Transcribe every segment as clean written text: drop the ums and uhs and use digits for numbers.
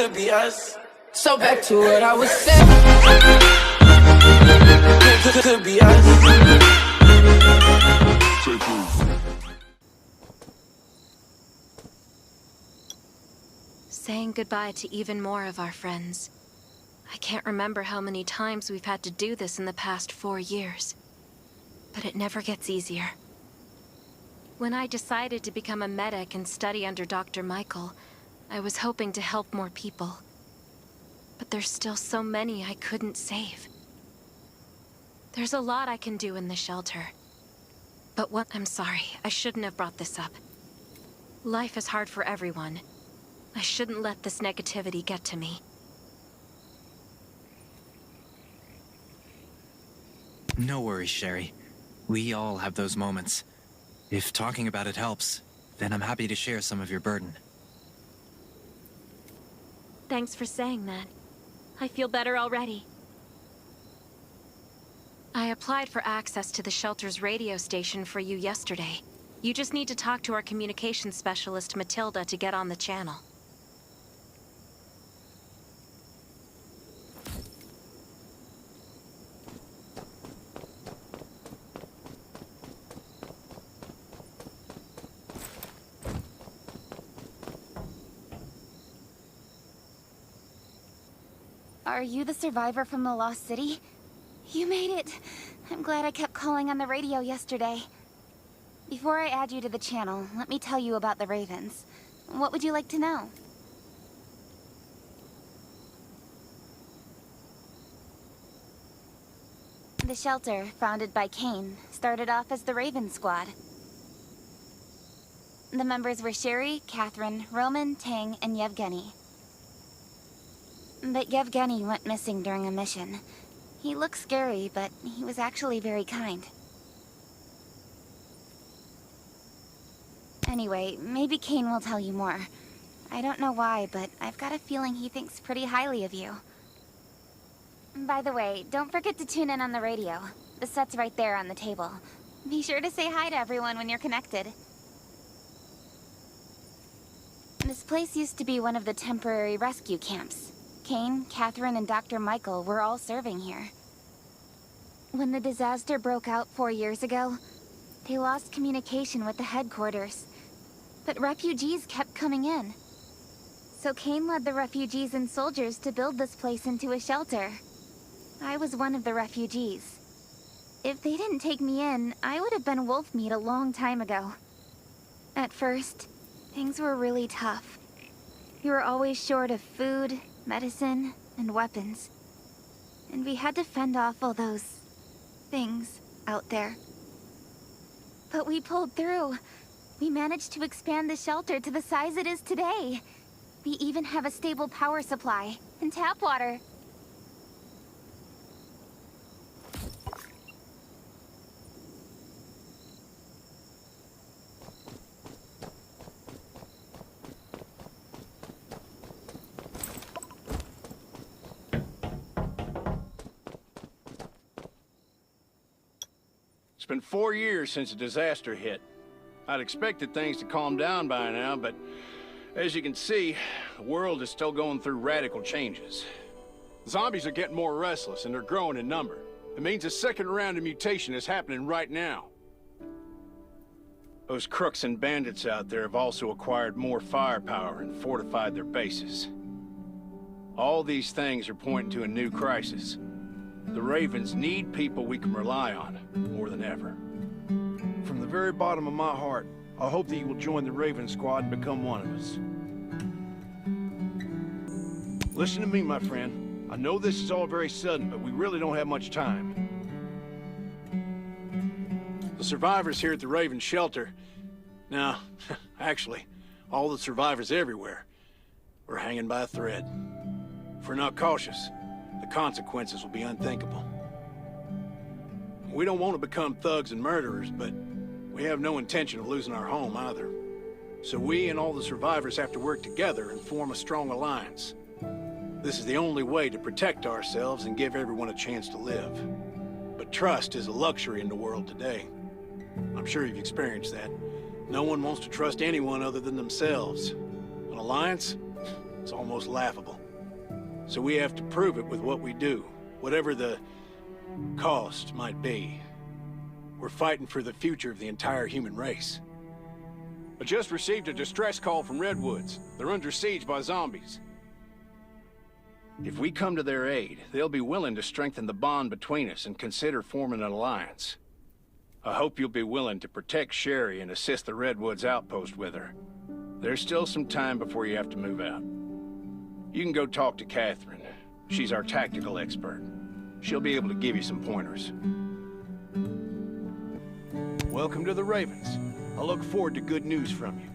could be us. So back to what I was saying. Could be us. Saying goodbye to even more of our friends. I can't remember how many times we've had to do this in the past 4 years. But it never gets easier. When I decided to become a medic and study under Dr. Michael, I was hoping to help more people. But there's still so many I couldn't save. There's a lot I can do in the shelter. But I'm sorry, I shouldn't have brought this up. Life is hard for everyone. I shouldn't let this negativity get to me. No worries, Sherry. We all have those moments. If talking about it helps, then I'm happy to share some of your burden. Thanks for saying that. I feel better already. I applied for access to the shelter's radio station for you yesterday. You just need to talk to our communications specialist, Matilda, to get on the channel. Are you the survivor from the Lost City? You made it! I'm glad I kept calling on the radio yesterday. Before I add you to the channel, let me tell you about the Ravens. What would you like to know? The shelter, founded by Kane, started off as the Raven Squad. The members were Sherry, Catherine, Roman, Tang, and Yevgeny. But Yevgeny went missing during a mission. He looked scary, but he was actually very kind. Anyway, maybe Kane will tell you more. I don't know why, but I've got a feeling he thinks pretty highly of you. By the way, don't forget to tune in on the radio. The set's right there on the table. Be sure to say hi to everyone when you're connected. This place used to be one of the temporary rescue camps. Kane, Catherine, and Dr. Michael were all serving here. When the disaster broke out 4 years ago, they lost communication with the headquarters. But refugees kept coming in. So Kane led the refugees and soldiers to build this place into a shelter. I was one of the refugees. If they didn't take me in, I would have been wolf meat a long time ago. At first, things were really tough. We were always short of food, medicine, and weapons. And we had to fend off all those things out there. But we pulled through. We managed to expand the shelter to the size it is today. We even have a stable power supply and tap water. It's been 4 years since the disaster hit. I'd expected things to calm down by now, but as you can see, the world is still going through radical changes. Zombies are getting more restless and they're growing in number. It means a second round of mutation is happening right now. Those crooks and bandits out there have also acquired more firepower and fortified their bases. All these things are pointing to a new crisis. The Ravens need people we can rely on, more than ever. From the very bottom of my heart, I hope that you will join the Raven Squad and become one of us. Listen to me, my friend. I know this is all very sudden, but we really don't have much time. The survivors here at the Raven Shelter... No, actually, all the survivors everywhere are hanging by a thread. If we're not cautious, the consequences will be unthinkable. We don't want to become thugs and murderers, but we have no intention of losing our home either. So we and all the survivors have to work together and form a strong alliance. This is the only way to protect ourselves and give everyone a chance to live. But trust is a luxury in the world today. I'm sure you've experienced that. No one wants to trust anyone other than themselves. An alliance? It's almost laughable. So we have to prove it with what we do, whatever the cost might be. We're fighting for the future of the entire human race. I just received a distress call from Redwoods. They're under siege by zombies. If we come to their aid, they'll be willing to strengthen the bond between us and consider forming an alliance. I hope you'll be willing to protect Sherry and assist the Redwoods outpost with her. There's still some time before you have to move out. You can go talk to Catherine. She's our tactical expert. She'll be able to give you some pointers. Welcome to the Ravens. I look forward to good news from you.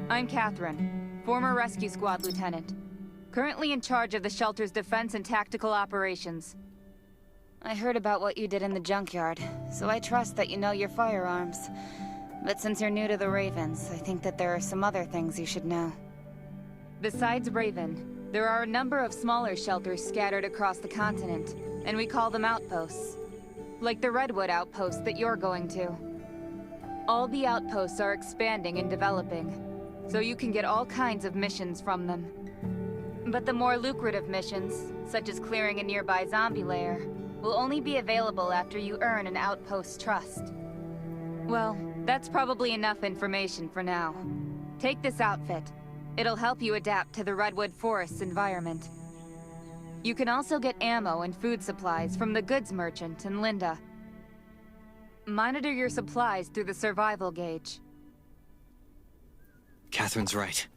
I'm Catherine, former rescue squad lieutenant. Currently in charge of the shelter's defense and tactical operations. I heard about what you did in the junkyard, so I trust that you know your firearms. But since you're new to the Ravens, I think that there are some other things you should know. Besides Raven, there are a number of smaller shelters scattered across the continent, and we call them outposts. Like the Redwood outpost that you're going to. All the outposts are expanding and developing, so you can get all kinds of missions from them. But the more lucrative missions, such as clearing a nearby zombie lair, will only be available after you earn an outpost's trust. Well, that's probably enough information for now. Take this outfit. It'll help you adapt to the Redwood Forest's environment. You can also get ammo and food supplies from the goods merchant in Linda. Monitor your supplies through the survival gauge. Catherine's right.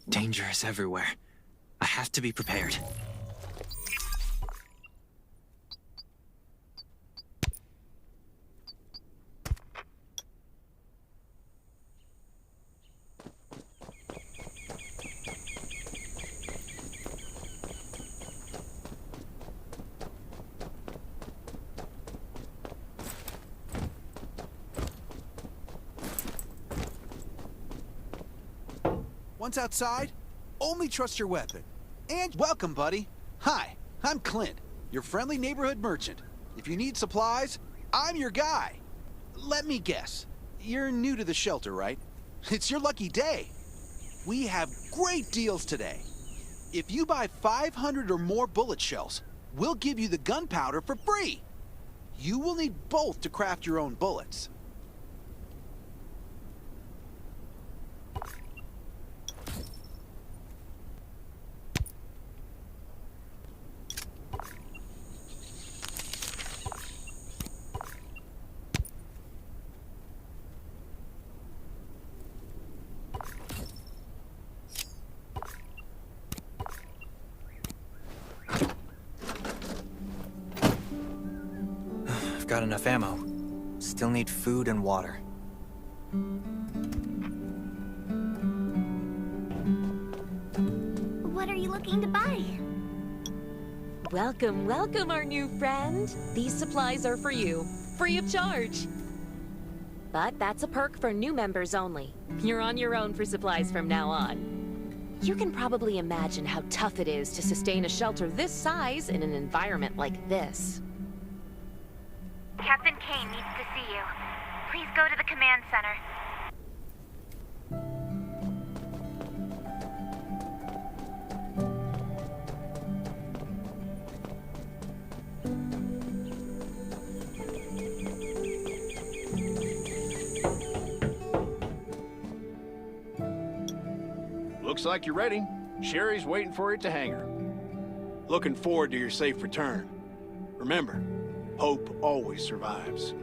Danger is everywhere. I have to be prepared. Once outside, only trust your weapon. And welcome, buddy. Hi, I'm Clint, your friendly neighborhood merchant. If you need supplies, I'm your guy. Let me guess, you're new to the shelter, right? It's your lucky day. We have great deals today. If you buy 500 or more bullet shells, we'll give you the gunpowder for free. You will need both to craft your own bullets. Got enough ammo. Still need food and water. What are you looking to buy? Welcome, welcome, our new friend. These supplies are for you, free of charge. But that's a perk for new members only. You're on your own for supplies from now on. You can probably imagine how tough it is to sustain a shelter this size in an environment like this. Captain Kane needs to see you. Please go to the command center. Looks like you're ready. Sherry's waiting for you at the hangar. Looking forward to your safe return. Remember, hope always survives.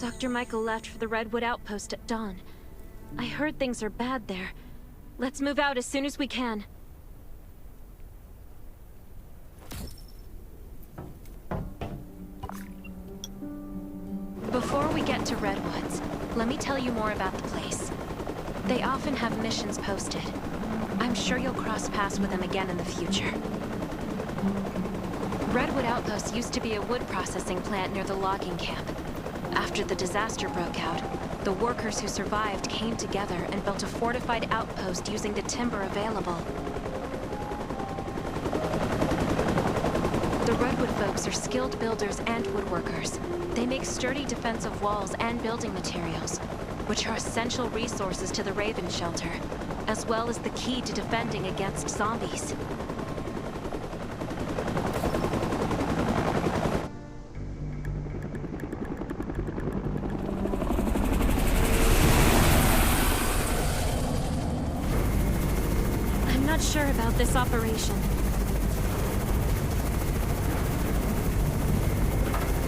Dr. Michael left for the Redwood outpost at dawn. I heard things are bad there. Let's move out as soon as we can. Before we get to Redwoods, let me tell you more about the place. They often have missions posted. I'm sure you'll cross paths with them again in the future. Redwood Outpost used to be a wood processing plant near the logging camp. After the disaster broke out, the workers who survived came together and built a fortified outpost using the timber available. The Redwood folks are skilled builders and woodworkers. They make sturdy defensive walls and building materials, which are essential resources to the Raven Shelter, as well as the key to defending against zombies. I'm not sure about this operation.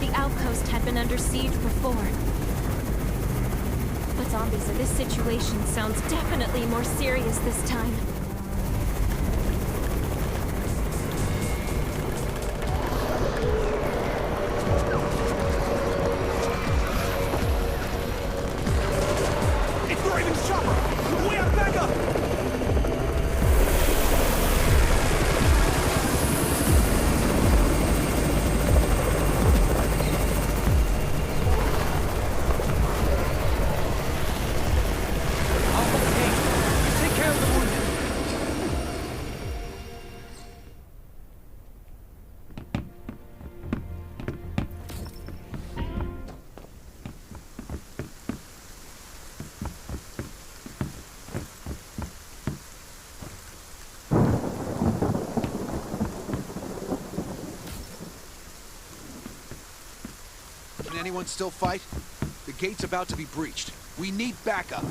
The outpost had been under siege before. But zombies in this situation sounds definitely more serious this time. It's the Raven's chopper! We have backup! Can anyone still fight? The gate's about to be breached. We need backup.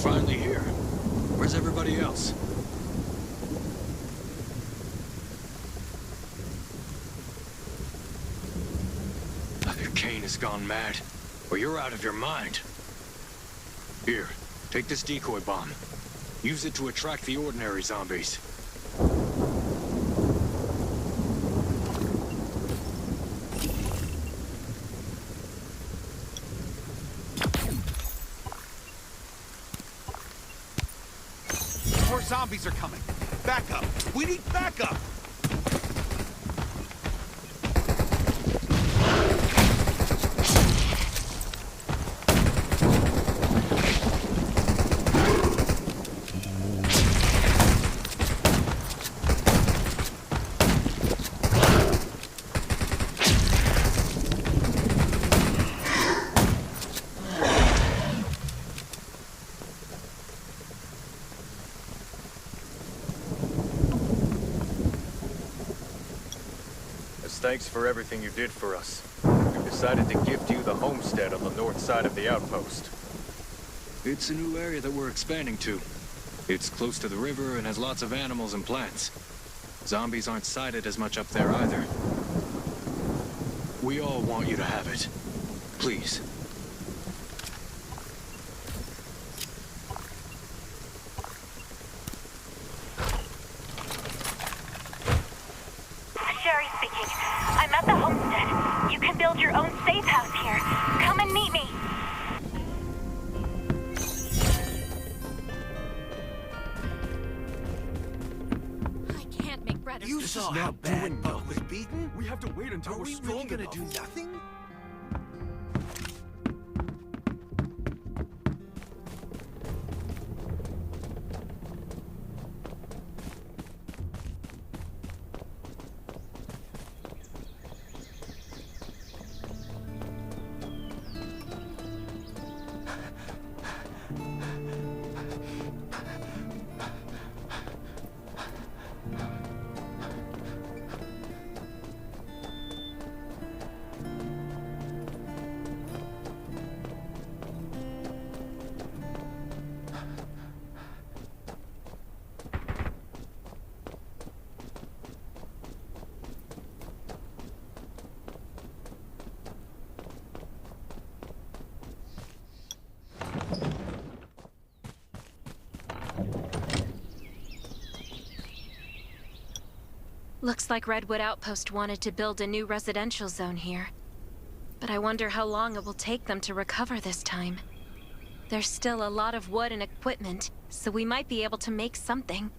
Finally here. Where's everybody else? Either Kane has gone mad, or you're out of your mind. Here, take this decoy bomb. Use it to attract the ordinary zombies. More zombies are coming. Backup! We need backup! As thanks for everything you did for us, we've decided to gift you the homestead on the north side of the outpost. It's a new area that we're expanding to. It's close to the river and has lots of animals and plants. Zombies aren't sighted as much up there either. We all want you to have it. Please. Sherry speaking. I'm at the homestead. You can build your own safe house here. Come and meet me. I can't make bread. You saw how bad Buck was beaten? We have to wait until Are we're we strong really gonna enough. do nothing? Looks like Redwood Outpost wanted to build a new residential zone here. But I wonder how long it will take them to recover this time. There's still a lot of wood and equipment, so we might be able to make something.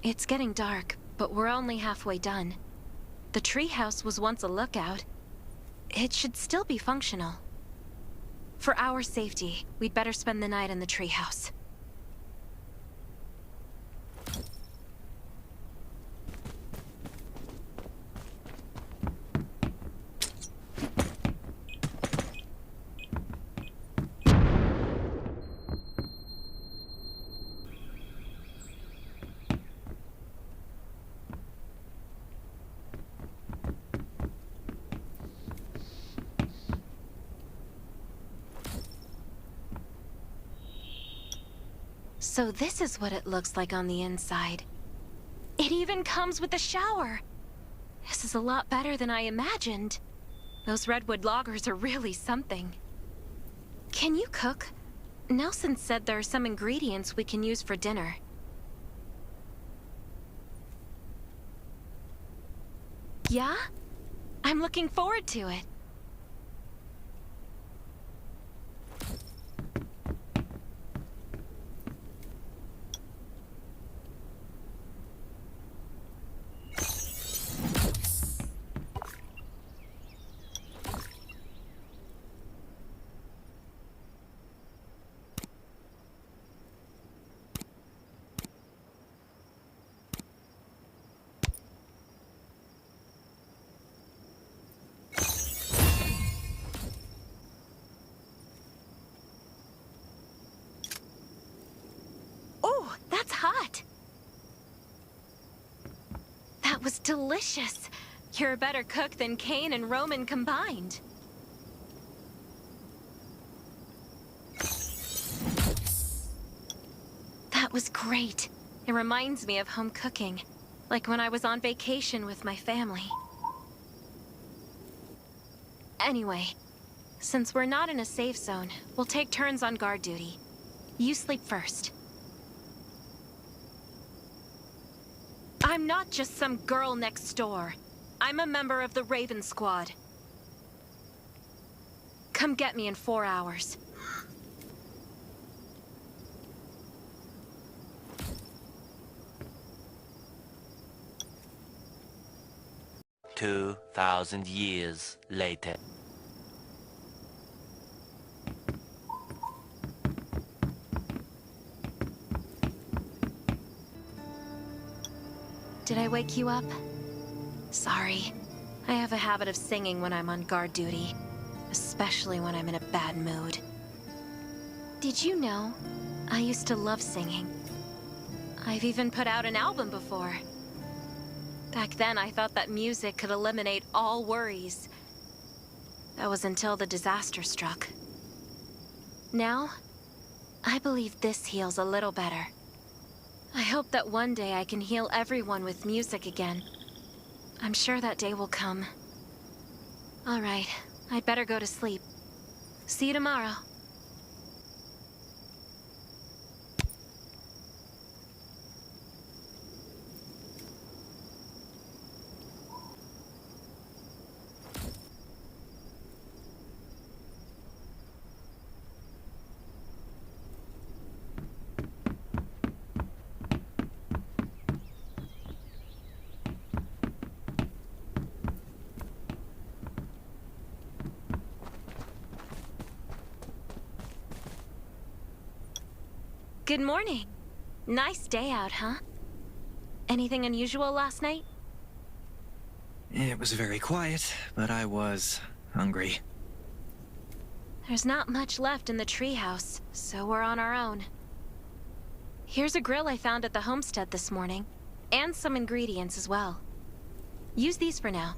It's getting dark, but we're only halfway done. The treehouse was once a lookout. It should still be functional. For our safety, we'd better spend the night in the treehouse. So this is what it looks like on the inside. It even comes with a shower! This is a lot better than I imagined. Those redwood loggers are really something. Can you cook? Nelson said there are some ingredients we can use for dinner. Yeah? I'm looking forward to it. That's hot! That was delicious! You're a better cook than Kane and Roman combined. That was great. It reminds me of home cooking, like when I was on vacation with my family. Anyway, since we're not in a safe zone, we'll take turns on guard duty. You sleep first. I'm not just some girl next door. I'm a member of the Raven Squad. Come get me in 4 hours. $2,000 later. Did I wake you up? Sorry. I have a habit of singing when I'm on guard duty, especially when I'm in a bad mood. Did you know? I used to love singing. I've even put out an album before. Back then, I thought that music could eliminate all worries. That was until the disaster struck. Now, I believe this heals a little better. I hope that one day I can heal everyone with music again. I'm sure that day will come. All right, I'd better go to sleep. See you tomorrow. Good morning. Nice day out, huh? Anything unusual last night? It was very quiet, but I was hungry. There's not much left in the treehouse, so we're on our own. Here's a grill I found at the homestead this morning, and some ingredients as well. Use these for now.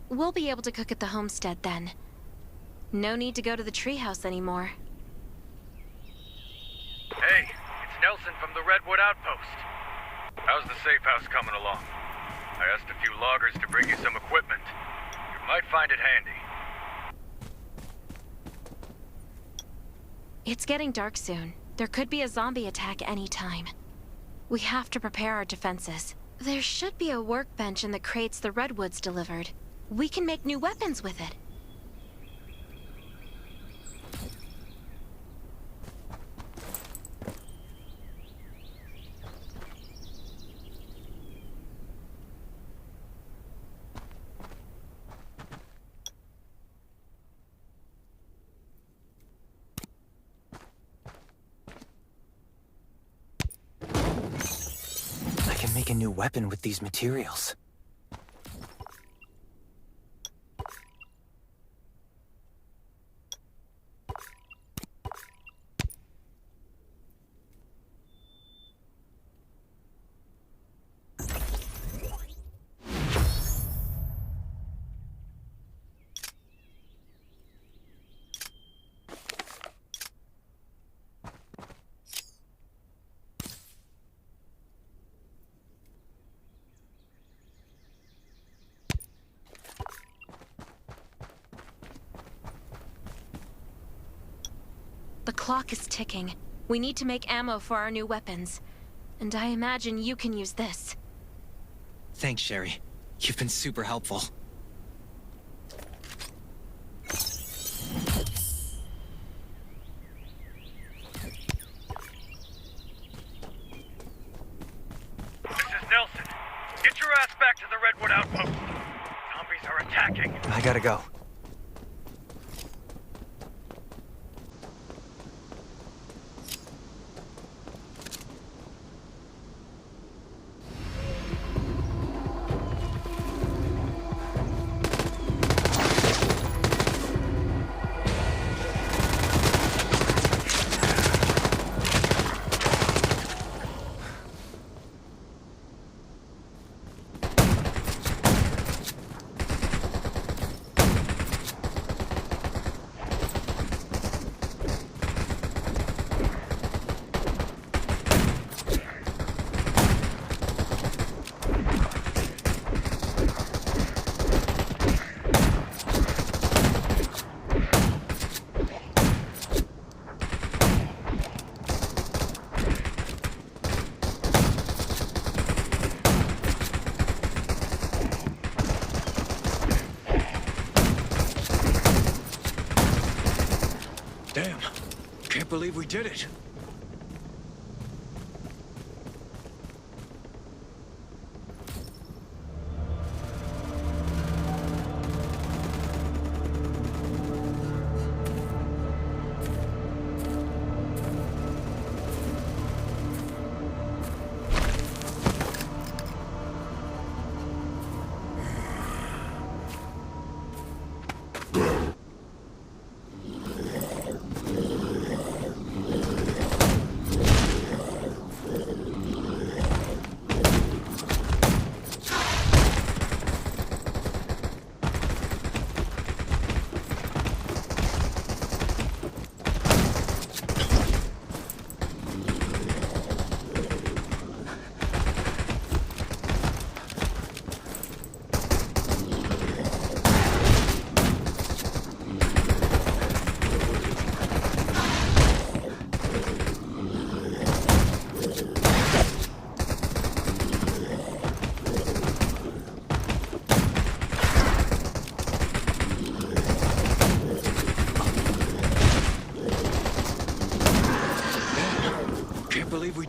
We'll be able to cook at the homestead then. No need to go to the treehouse anymore. Hey, it's Nelson from the Redwood Outpost. How's the safe house coming along? I asked a few loggers to bring you some equipment. You might find it handy. It's getting dark soon. There could be a zombie attack any time. We have to prepare our defenses. There should be a workbench in the crates the Redwoods delivered. We can make new weapons with it. I can make a new weapon with these materials. The clock is ticking. We need to make ammo for our new weapons. And I imagine you can use this. Thanks, Sherry. You've been super helpful. This is Nelson. Get your ass back to the Redwood Outpost. Zombies are attacking. I gotta go. Damn. Can't believe we did it.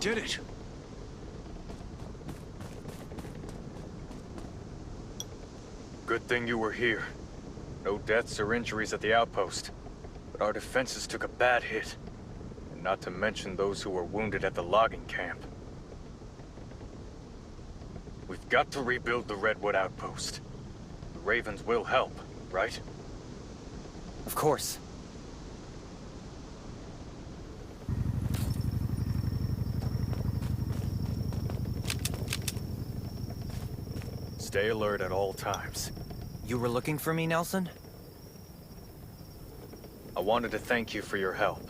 did it. Good thing you were here. No deaths or injuries at the outpost. But our defenses took a bad hit. And not to mention those who were wounded at the logging camp. We've got to rebuild the Redwood outpost. The Ravens will help, right? Of course. Stay alert at all times. You were looking for me, Nelson? I wanted to thank you for your help.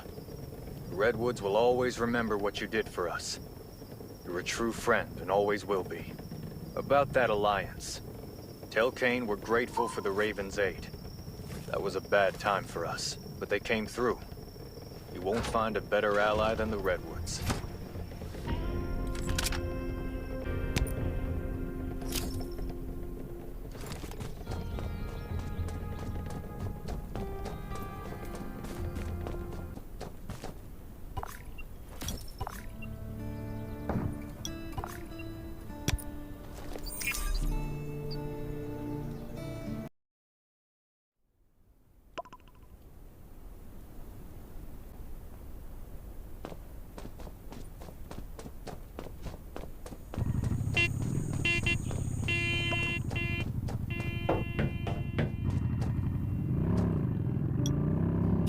The Redwoods will always remember what you did for us. You're a true friend and always will be. About that alliance. Tell Kane we're grateful for the Ravens' aid. That was a bad time for us, but they came through. You won't find a better ally than the Redwoods.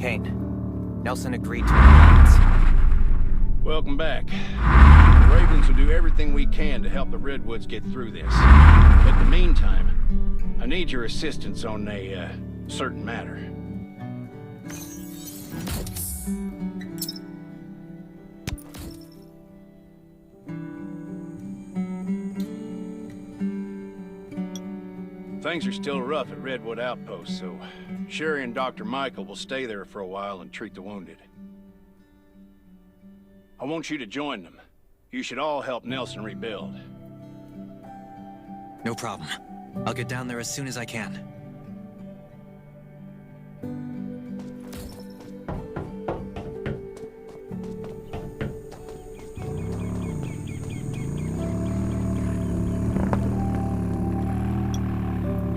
Kane, Nelson agreed to an alliance. Welcome back. The Ravens will do everything we can to help the Redwoods get through this. But in the meantime, I need your assistance on a, certain matter. Things are still rough at Redwood Outpost, so Sherry and Dr. Michael will stay there for a while and treat the wounded. I want you to join them. You should all help Nelson rebuild. No problem. I'll get down there as soon as I can.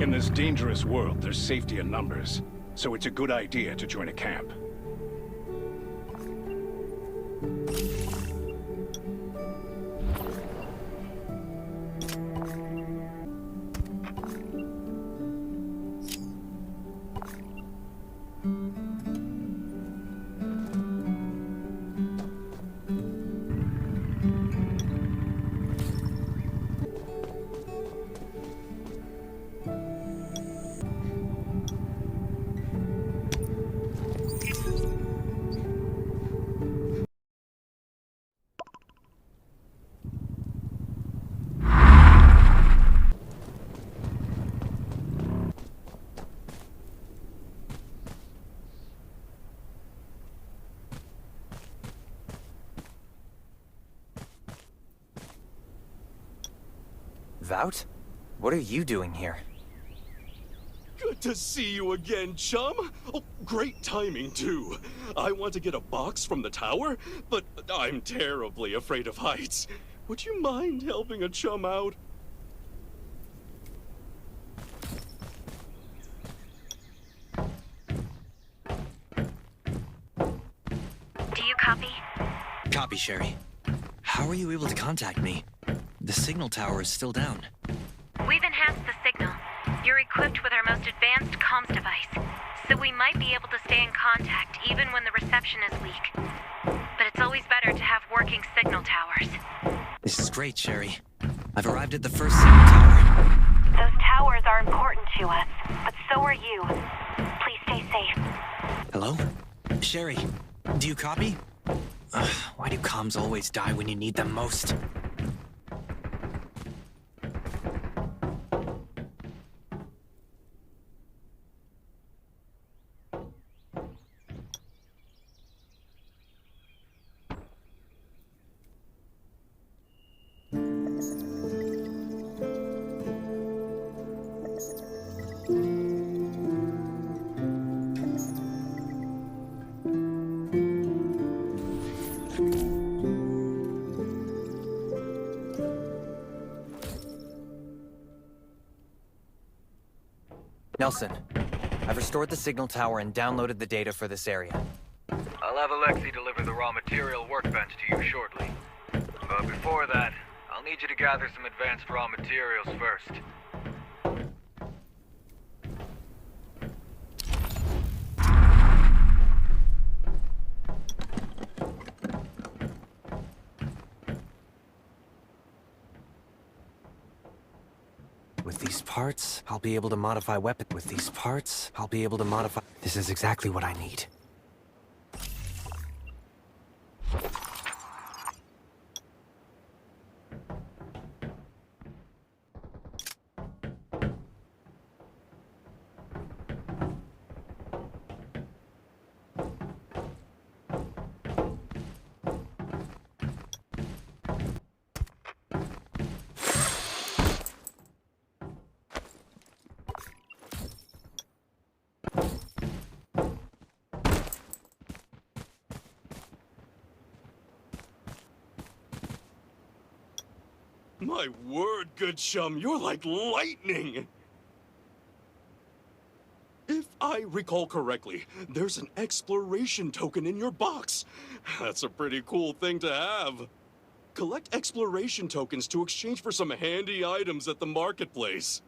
In this dangerous world, there's safety in numbers, so it's a good idea to join a camp. Vout? What are you doing here? Good to see you again, chum. Oh, great timing, too. I want to get a box from the tower, but I'm terribly afraid of heights. Would you mind helping a chum out? Do you copy? Copy, Sherry. How are you able to contact me? The signal tower is still down. We've enhanced the signal. You're equipped with our most advanced comms device, so we might be able to stay in contact even when the reception is weak. But it's always better to have working signal towers. This is great, Sherry. I've arrived at the first signal tower. Those towers are important to us, but so are you. Please stay safe. Hello? Sherry, do you copy? Why do comms always die when you need them most? Nelson, I've restored the signal tower and downloaded the data for this area. I'll have Alexei deliver the raw material workbench to you shortly. But before that, I'll need you to gather some advanced raw materials first. With these parts, I'll be able to modify weapons. With these parts, I'll be able to modify... This is exactly what I need. My word, good chum, you're like lightning! If I recall correctly, there's an exploration token in your box. That's a pretty cool thing to have. Collect exploration tokens to exchange for some handy items at the marketplace.